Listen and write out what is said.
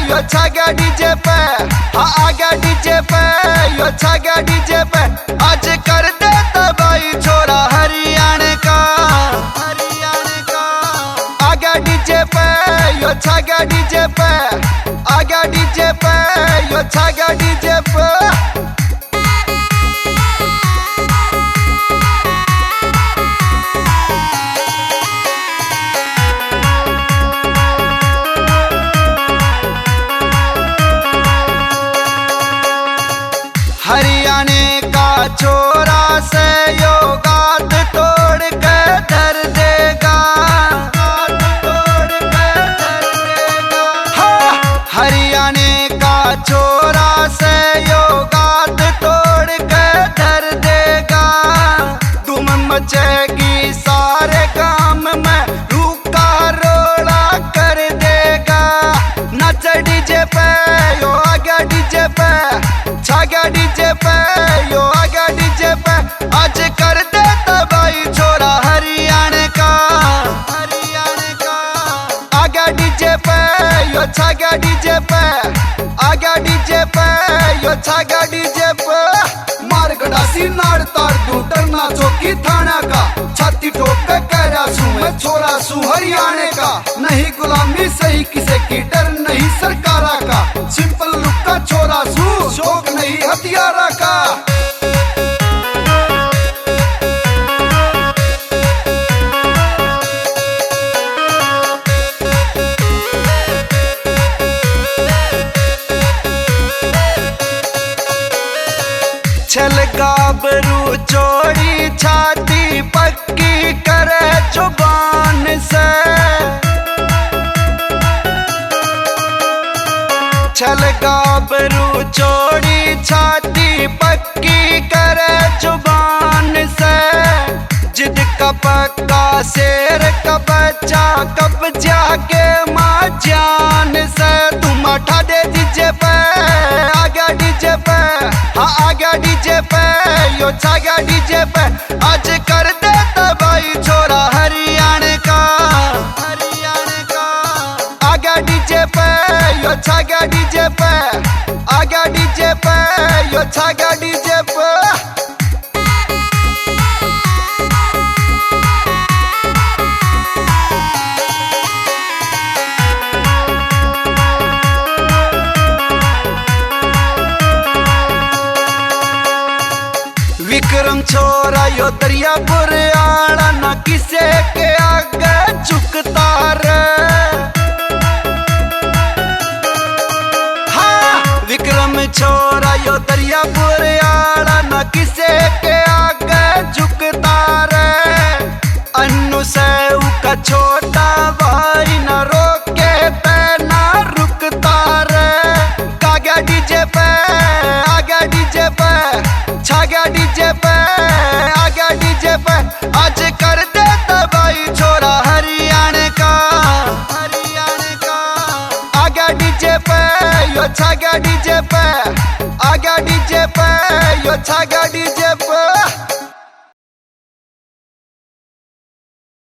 यो छागा डीजे पे, हाँ आ गया डीजे पे, यो छागा डीजे पे। आज कर देता भाई छोरा हरियाणा का, हरियाणा का। आ गया डीजे पे, यो छागा डीजे पे, आ गया डीजे पे, यो छागा डीजे पे। हरियाणा का छोरा से यो गात तोड़ के धर देगा, तोड़ के धर देगा। हाँ, हरियाणा का छोरा से यो गात तोड़ के धर देगा। तुम मचेगी सारे काम में, रूका रोड़ा कर देगा। नच डीजे पे, यो आ गया डीजे पे, छागा डीजे पे, यो आ गया डीजे पे। आज कर देता भाई छोरा हरियाणा का, हरियाणा का। आ गया डीजे पे, यो छागा डीजे पे, आ गया डीजे पे, यो छागा डीजे पे। मार गड़ासी नाड़ तार दू डरना चौकी थाना का, छाती ठोक के कह रहा सू मैं छोरा सू हरियाणा का। नहीं गुलामी सही किसे की, डर नहीं सरकारा का। सिंपल लुक का छोरा सू, शौक नहीं हथियारा का। छल गाबरू चोरी छाती पक्की करे जुबान से। छल गाबरू चोरी छाती पक्की करे जुबान से। जिद का पक्का शेर का बच्चा कब जाके माँ जान से। तुम उठा दे डीजे पे, आ गया डीजे पे, हाँ आ गया डीजे पे, यो छागा डीजे पे। आज कर देता भाई छोरा हरियाणा का, हरियाणा का। आ गया डीजे पे, यो छागा डीजे पे, आ गया डीजे पे, यो छागा डीजे पे। विक्रम छोरा यो दरियापुर आड़ा, ना किसे के आगे झुकता रे। हाँ, विक्रम छोरा यो दरियापुर आड़ा, ना किसे के आगे झुकता रे। अन्नू से का छोटा भाई न रोके पे ना रुकता रे। गा गया डीजे पे, आ गया डीजे पे, छागा डीजे पे, आ गया डीजे पे। आज कर देता भाई छोरा हरियाणा का, हरियाणा का। आ गया डीजे पे, यो छागा डीजे पे, आ गया डीजे पे, यो छागा डीजे